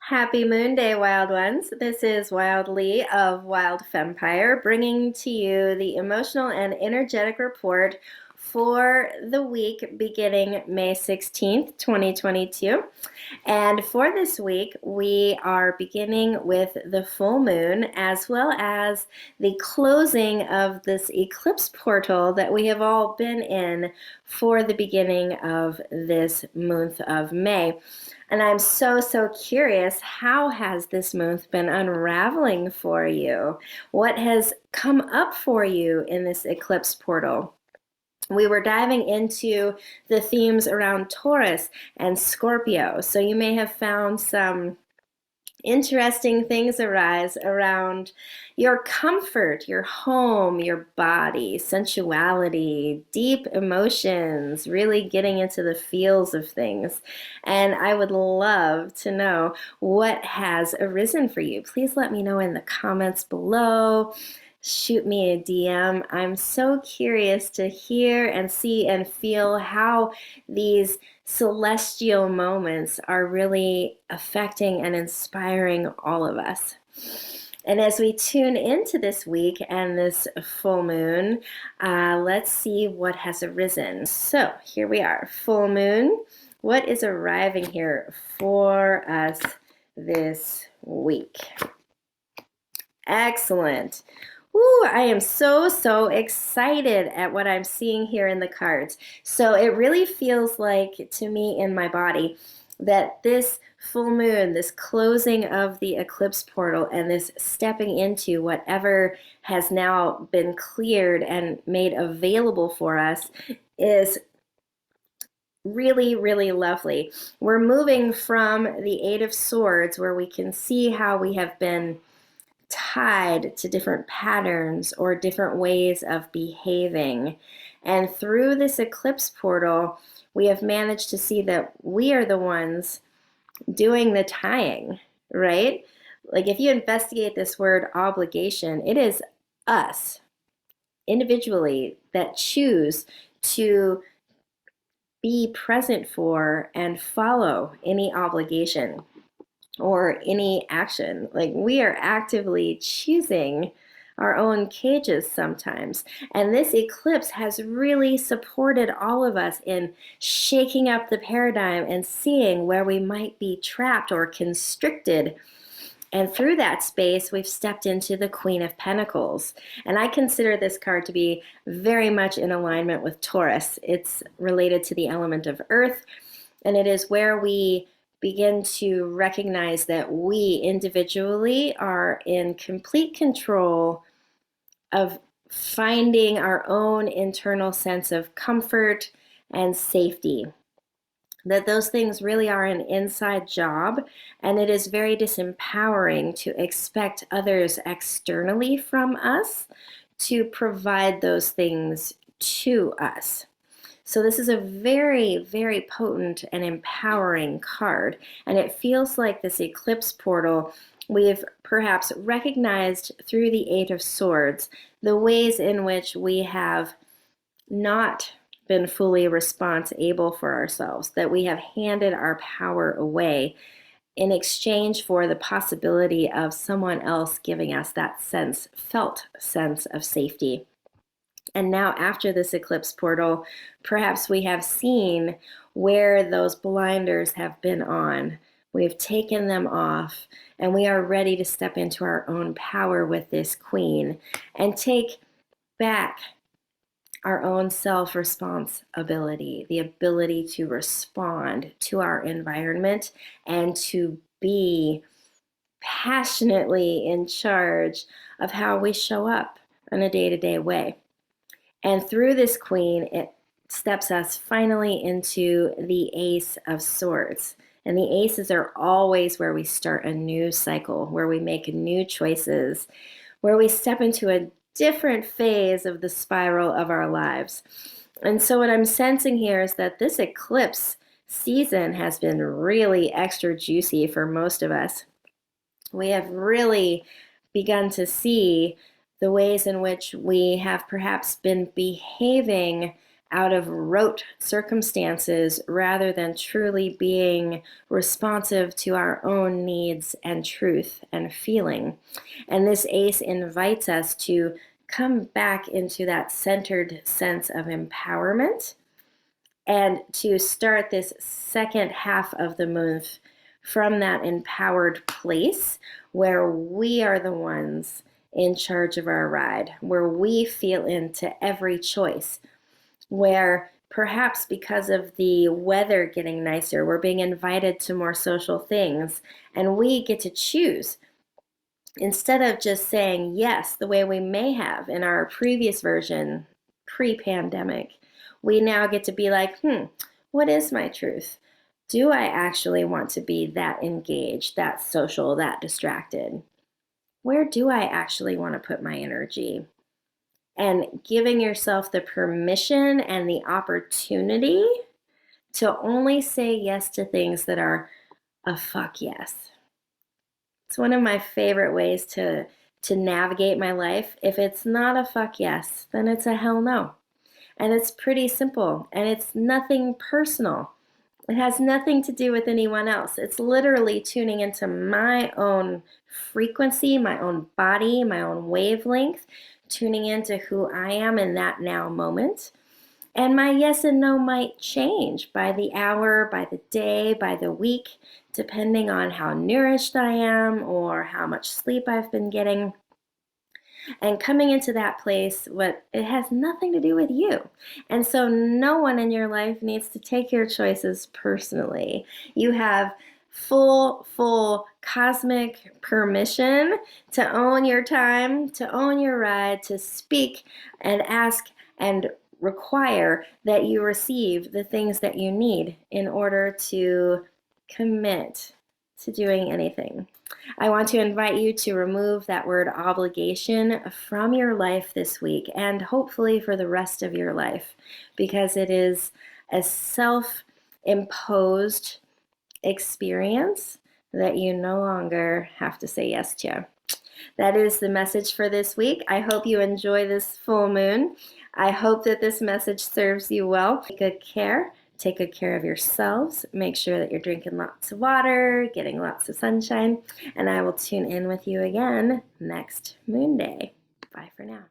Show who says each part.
Speaker 1: Happy Moon Day, Wild Ones. This is Wild Lee of Wild Fempire bringing to you the emotional and energetic report for the week beginning May 16th, 2022. And for this week, we are beginning with the full moon as well as the closing of this eclipse portal that we have all been in for the beginning of this month of May. And I'm so curious, how has this month been unraveling for you? What has come up for you in this eclipse portal? We were diving into the themes around Taurus and Scorpio. So you may have found some interesting things arise around your comfort, your home, your body, sensuality, deep emotions, really getting into the feels of things. And I would love to know what has arisen for you. Please let me know in the comments below. Shoot me a DM. I'm so curious to hear and see and feel how these celestial moments are really affecting and inspiring all of us. And as we tune into this week and this full moon, let's see what has arisen. So here we are, full moon. What is arriving here for us this week? Excellent. Ooh, I am so excited at what I'm seeing here in the cards. So it really feels like to me in my body that this full moon, this closing of the eclipse portal and this stepping into whatever has now been cleared and made available for us is really lovely. We're moving from the Eight of Swords, where we can see how we have been tied to different patterns or different ways of behaving. And through this eclipse portal, we have managed to see that we are the ones doing the tying, right? Like if you investigate this word obligation, it is us individually that choose to be present for and follow any obligation or any action. Like we are actively choosing our own cages sometimes. And this eclipse has really supported all of us in shaking up the paradigm and seeing where we might be trapped or constricted. And through that space, we've stepped into the Queen of Pentacles. And I consider this card to be very much in alignment with Taurus. It's related to the element of earth, and it is where we begin to recognize that we individually are in complete control of finding our own internal sense of comfort and safety. That those things really are an inside job, and it is very disempowering to expect others externally from us to provide those things to us. So this is a very potent and empowering card, and it feels like this eclipse portal, we've perhaps recognized through the Eight of Swords the ways in which we have not been fully responsible for ourselves, that we have handed our power away in exchange for the possibility of someone else giving us that felt sense of safety. And now after this eclipse portal, perhaps we have seen where those blinders have been on. We've taken them off, and we are ready to step into our own power with this queen and take back our own self-responsibility, the ability to respond to our environment and to be passionately in charge of how we show up in a day-to-day way. And through this queen, it steps us finally into the Ace of Swords. And the aces are always where we start a new cycle, where we make new choices, where we step into a different phase of the spiral of our lives. And so what I'm sensing here is that this eclipse season has been really extra juicy for most of us. We have really begun to see the ways in which we have perhaps been behaving out of rote circumstances rather than truly being responsive to our own needs and truth and feeling. And this ace invites us to come back into that centered sense of empowerment and to start this second half of the month from that empowered place where we are the ones in charge of our ride, where we feel into every choice, where perhaps because of the weather getting nicer, we're being invited to more social things, and we get to choose. Instead of just saying yes, the way we may have in our previous version, pre-pandemic, we now get to be like, what is my truth? Do I actually want to be that engaged, that social, that distracted? Where do I actually want to put my energy? And giving yourself the permission and the opportunity to only say yes to things that are a fuck yes. It's one of my favorite ways to navigate my life. If it's not a fuck yes, then it's a hell no. And it's pretty simple, and it's nothing personal. It has nothing to do with anyone else. It's literally tuning into my own frequency, my own body, my own wavelength, tuning into who I am in that now moment. And my yes and no might change by the hour, by the day, by the week, depending on how nourished I am or how much sleep I've been getting. And coming into that place, it has nothing to do with you. And so no one in your life needs to take your choices personally. You have full cosmic permission to own your time, to own your ride, to speak and ask and require that you receive the things that you need in order to commit to doing anything. I want to invite you to remove that word obligation from your life this week and hopefully for the rest of your life, because it is a self-imposed experience that you no longer have to say yes to. That is the message for this week. I hope you enjoy this full moon. I hope that this message serves you well. Take good care. Take good care of yourselves. Make sure that you're drinking lots of water, getting lots of sunshine, and I will tune in with you again next moon day. Bye for now.